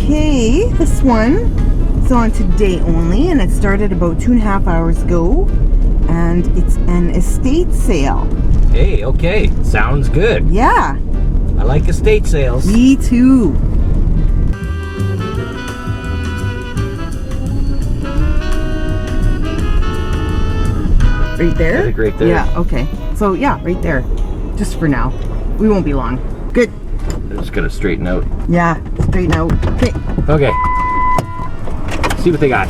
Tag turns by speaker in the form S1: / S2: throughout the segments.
S1: Okay, this one is on today only, and it started about 2.5 hours ago, and it's an estate sale.
S2: Hey, okay, sounds good.
S1: Yeah.
S2: I like estate sales.
S1: Me too. Right there?
S2: I think right there.
S1: Yeah, okay. So yeah, right there. Just for now. We won't be long. Good.
S2: I'm just gonna straighten out.
S1: Yeah, straighten out. Okay.
S2: Okay. See what they got.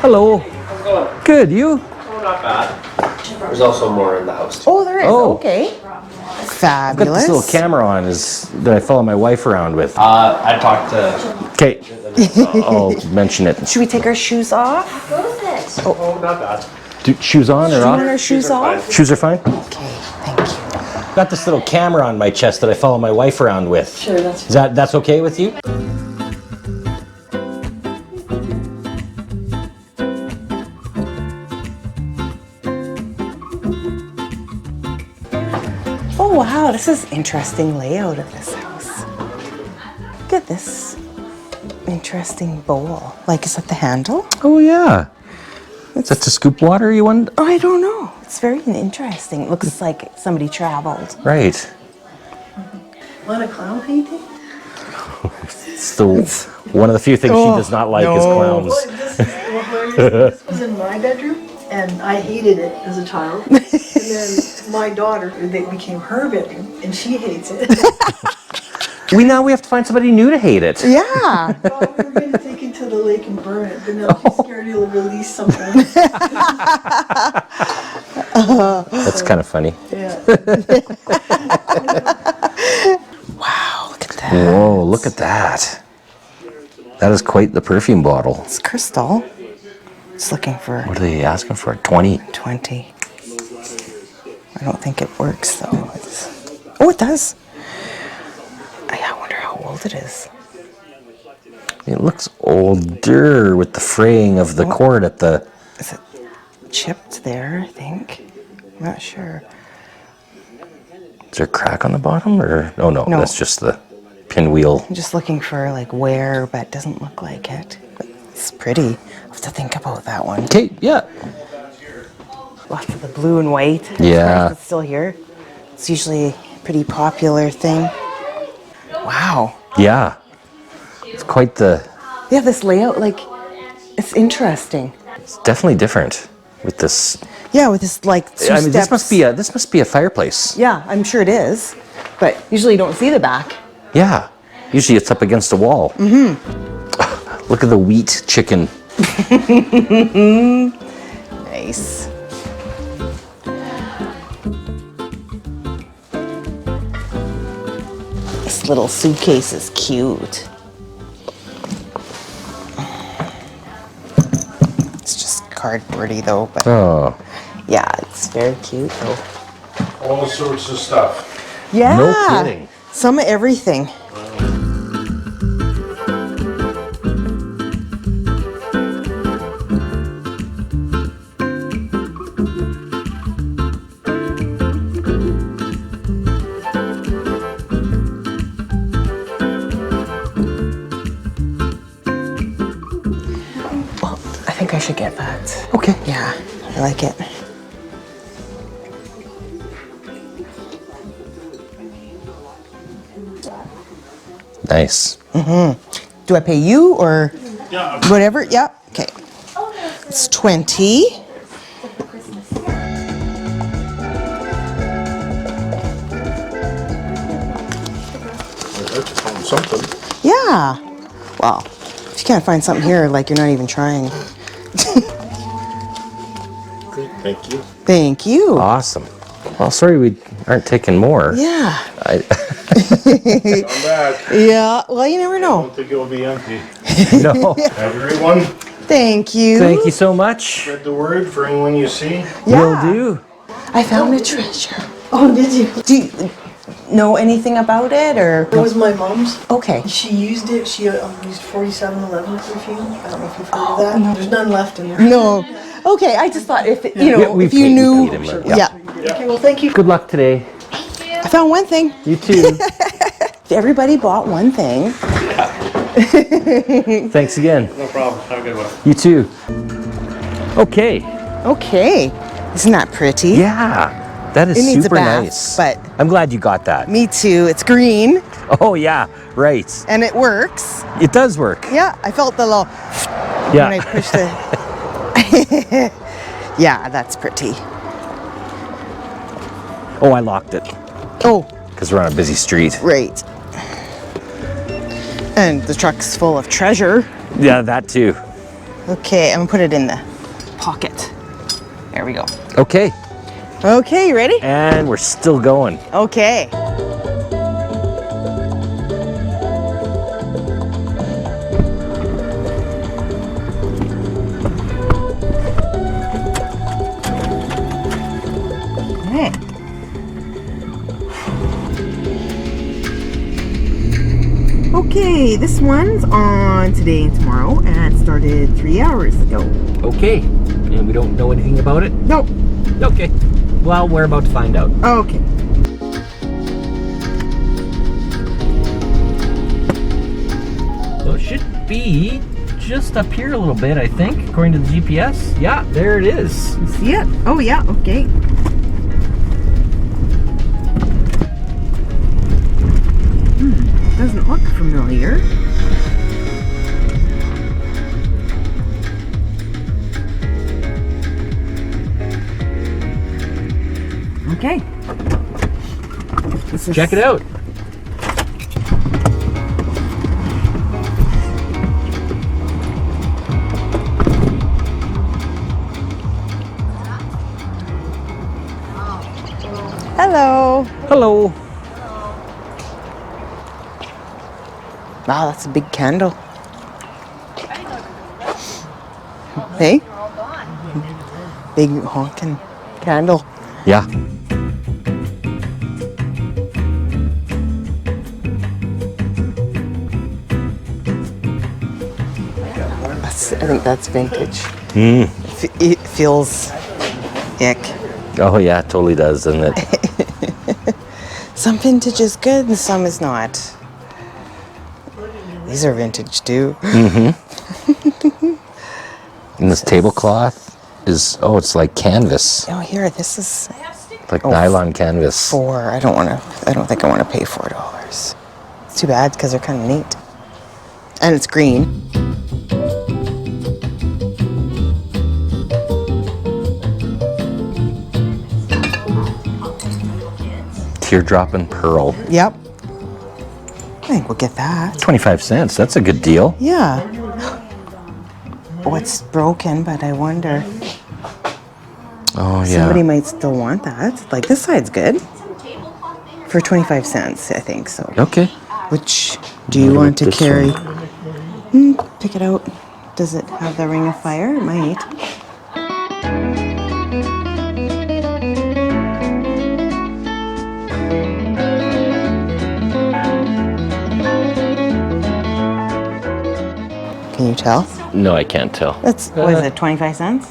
S2: Hello.
S3: How's it going?
S2: Good, you?
S3: Oh, not bad. There's also more in the house.
S1: Oh, there is.
S2: Oh.
S1: Okay.
S2: I've got
S1: Fabulous.
S2: this little camera on that I follow my wife around with.
S3: I talked to...
S2: Okay. I'll mention it.
S1: Should we take our shoes off?
S3: Oh, not bad.
S2: Shoes on or
S1: Do you want
S2: off?
S1: our shoes off?
S2: Shoes are fine.
S1: Okay, thank you.
S2: Got this little camera on my chest that I follow my wife around with.
S4: Sure, that's
S2: Is that's okay with you?
S1: Oh wow, this is interesting layout of this house. Look at this interesting bowl. Like, is that the handle?
S2: Oh yeah. Is that to scoop water, you wonder?
S1: Oh, I don't know. It's very interesting. It looks like somebody traveled.
S2: Right.
S4: Want a clown painting?
S2: It's one of the few things she does not like is clowns.
S4: Well, this is hilarious. This was in my bedroom, and I hated it as a child. And then my daughter, it became her bedroom, and she hates it.
S2: We have to find somebody new to hate it.
S1: Yeah.
S4: Well, we were going to take it to the lake and burn it, but now she's scared it'll release something.
S2: That's kind of funny.
S4: Yeah.
S1: Wow, look at that.
S2: Whoa, look at that. That is quite the perfume bottle.
S1: It's crystal. It's looking for
S2: What are they asking for? 20.
S1: 20. I don't think it works though. Oh, it does. I wonder how old it is.
S2: It looks older with the fraying of the cord at the...
S1: Is it chipped there, I think? I'm not sure.
S2: Is there a crack on the bottom or... Oh no,
S1: No.
S2: that's just the pinwheel.
S1: I'm just looking for like wear, but it doesn't look like it. But it's pretty. I have to think about that one.
S2: Okay, yeah.
S1: Lots of the blue and white.
S2: Yeah.
S1: It's still here. It's usually a pretty popular thing. Wow.
S2: Yeah. It's quite the...
S1: Yeah, this layout, like, it's interesting.
S2: It's definitely different with this...
S1: Yeah, with this like two
S2: I mean, this
S1: steps.
S2: must be a fireplace.
S1: Yeah, I'm sure it is. But usually you don't see the back.
S2: Yeah. Usually it's up against a wall. Mm-hmm. Look at the wheat chicken.
S1: Nice. This little suitcase is cute. It's just cardboardy though, but
S2: Oh.
S1: yeah, it's very cute though.
S5: All sorts of stuff.
S1: Yeah.
S2: No kidding.
S1: Some of everything. Well, I think I should get that.
S2: Okay.
S1: Yeah, I like it.
S2: Nice.
S1: Do I pay you or
S5: Yeah.
S1: whatever? Yeah. Okay. It's 20.
S5: Something.
S1: Yeah. Well, if you can't find something here, like you're not even trying.
S5: Great, thank you.
S1: Thank you.
S2: Awesome. Well, sorry we aren't taking more.
S1: Yeah.
S5: I'm back.
S1: Yeah. Well, you never
S5: I
S1: know.
S5: don't think it'll be empty.
S2: No.
S5: Have a great one.
S1: Thank you.
S2: Thank you so much.
S5: Spread the word for anyone you see.
S1: Yeah.
S2: Will do.
S1: I found a treasure.
S4: Oh, did you?
S1: Do you know anything about it, or?
S4: It was my mom's.
S1: Okay.
S4: She used it. She used 4711 perfume. I don't know if you've heard of that. There's none left in there.
S1: No. Okay, I just thought if, you know,
S2: we've
S1: if you
S2: paid- we
S1: knew.
S2: paid him,
S1: Yeah.
S4: Okay, well, thank you.
S2: Good luck today.
S1: I found one thing.
S2: You too.
S1: Everybody bought one thing.
S2: Thanks again.
S5: No problem. Have a good one.
S2: You too. Okay.
S1: Okay. Isn't that pretty?
S2: Yeah. That is
S1: It needs a
S2: super
S1: bath,
S2: nice.
S1: but-
S2: I'm glad you got that.
S1: Me too. It's green
S2: Oh yeah, right.
S1: and it works.
S2: It does work.
S1: Yeah, I felt the little when I
S2: Yeah.
S1: pushed the. Yeah, that's pretty.
S2: Oh, I locked it
S1: Oh,
S2: because we're on a busy street.
S1: right. And the truck's full of treasure.
S2: Yeah, that too.
S1: Okay, I'm gonna put it in the pocket. There we go.
S2: Okay.
S1: Okay, you ready?
S2: And we're still going.
S1: Okay. Okay. Okay, this one's on today and tomorrow, and it started 3 hours ago.
S2: Okay. And we don't know anything about it?
S1: Nope.
S2: Okay. Well, we're about to find out.
S1: Okay.
S2: So it should be just up here a little bit, I think, according to the GPS. Yeah, there it is.
S1: You see it? Oh, yeah, okay. Doesn't look familiar. Okay. This is-
S2: Check it out.
S1: Hello.
S2: Hello.
S1: Wow, that's a big candle. Hey? Big honking candle.
S2: Yeah.
S1: I think that's vintage. It feels ick.
S2: Oh yeah, it totally does, doesn't it?
S1: Some vintage is good and some is not. These are vintage too.
S2: And this tablecloth is, oh, it's like canvas.
S1: Oh, here, this is
S2: Like nylon canvas.
S1: $4. I don't think I want to pay $4. It's too bad because they're kind of neat. And it's green.
S2: Teardrop and pearl.
S1: Yep. I think we'll get that.
S2: 25 cents. That's a good deal.
S1: Yeah. Oh, it's broken, but I wonder.
S2: Oh yeah.
S1: Somebody might still want that. Like, this side's good. For 25 cents, I think so.
S2: Okay.
S1: Which do you
S2: What
S1: want to
S2: about this
S1: carry?
S2: one?
S1: Pick it out. Does it have the ring of fire? It might. Can you tell?
S2: No, I can't tell.
S1: That's, what is it, 25 cents?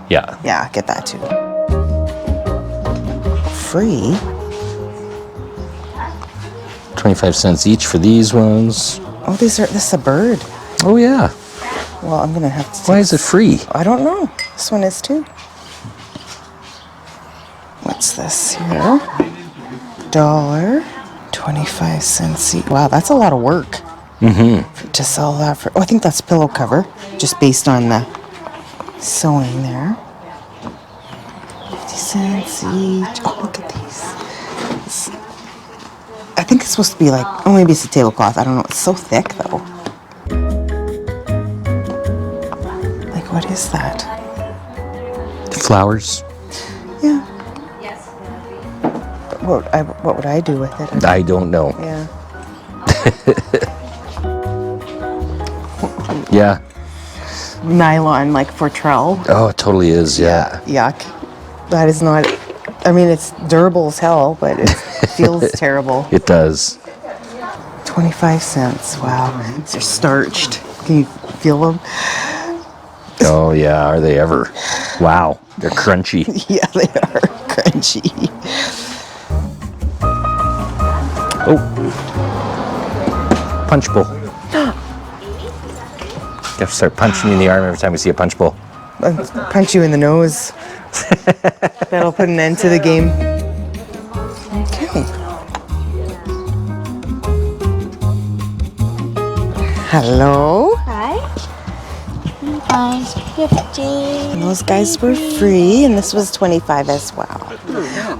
S2: Yeah.
S1: Yeah, get that too. Free?
S2: 25 cents each for these ones.
S1: Oh, this is a bird.
S2: Oh yeah.
S1: Well, I'm gonna have to.
S2: Why is it free?
S1: I don't know. This one is too. What's this here? $1. 25 cents each. Wow, that's a lot of work. To sell that for. Oh, I think that's pillow cover, just based on the sewing there. 50 cents each. Oh, look at these. I think it's supposed to be like. Oh, maybe it's a tablecloth. I don't know. It's so thick though. Like, what is that?
S2: Flowers.
S1: Yeah. What would I do with it?
S2: I don't know.
S1: Yeah.
S2: Yeah.
S1: Nylon, like for trowel.
S2: Oh, it totally is. Yeah.
S1: Yuck. That is not I mean, it's durable as hell, but it feels terrible.
S2: It does.
S1: 25 cents. Wow. They're starched. Can you feel them?
S2: Oh yeah, are they ever? Wow, they're crunchy.
S1: Yeah, they are crunchy.
S2: Oh, punch bowl. You have to start punching you in the arm every time we see a punch bowl.
S1: I'll punch you in the nose. That'll put an end to the game. Okay. Hello.
S6: Hi. 50.
S1: And those guys were free, and this was 25 as well.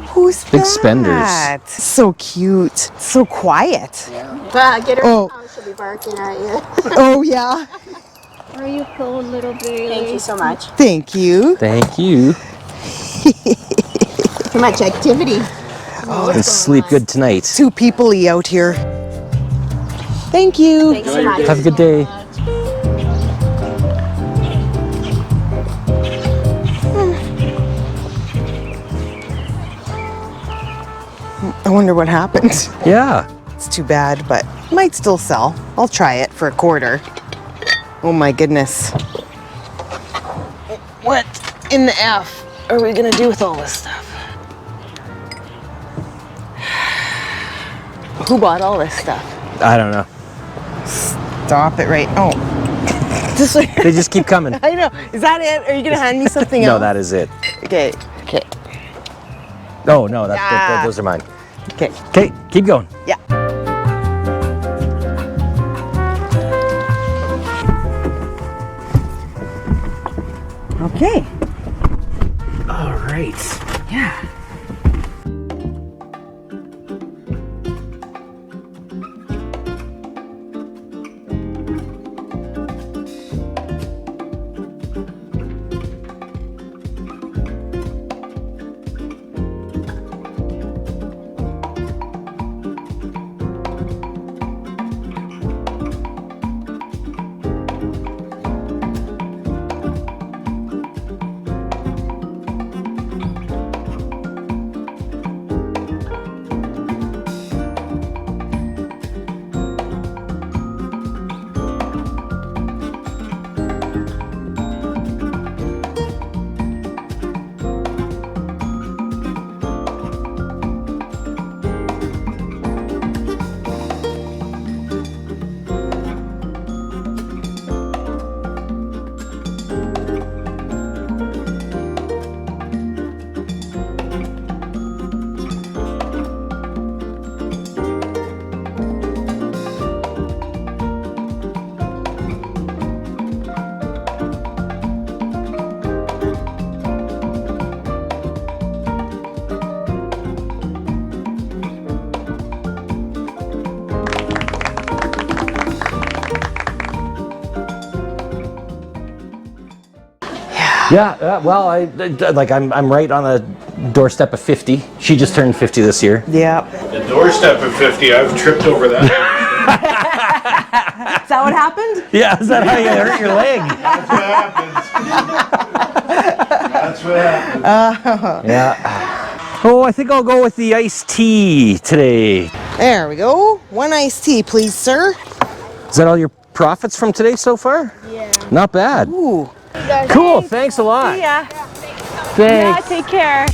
S1: Who's
S2: Big
S1: that?
S2: spenders.
S1: So cute. So quiet.
S6: Get her
S1: Oh.
S6: out. She'll be barking at you.
S1: Oh, yeah.
S6: Are you cold, little baby? Thank you so much.
S1: Thank you.
S2: Thank you.
S6: Too much activity.
S2: And sleep good tonight.
S1: Too people-y out here. Thank you.
S6: Thanks so much.
S2: Have a good day.
S1: I wonder what happened.
S2: Yeah.
S1: It's too bad, but might still sell. I'll try it for a quarter. Oh my goodness. What in the F are we gonna do with all this stuff? Who bought all this stuff?
S2: I don't know.
S1: Stop it right. Oh. This way.
S2: They just keep coming.
S1: I know. Is that it? Are you gonna hand me something
S2: No,
S1: else?
S2: that is it.
S1: Okay. Okay.
S2: Oh no,
S1: Yeah.
S2: those are mine.
S1: Okay.
S2: Okay, keep going.
S1: Yeah. Okay.
S2: All right.
S1: Yeah.
S2: Yeah, well, I'm right on the doorstep of 50. She just turned 50 this year.
S1: Yeah.
S5: The doorstep of 50, I've tripped over that.
S1: Is that what happened?
S2: Yeah, is that how you hurt your leg?
S5: That's what happens. That's what happens.
S2: Yeah. Oh, I think I'll go with the iced tea today.
S1: There we go. One iced tea, please, sir.
S2: Is that all your profits from today so far?
S6: Yeah.
S2: Not bad.
S1: Ooh.
S2: Cool, thanks a lot.
S6: Yeah.
S2: Thanks.
S6: Take care.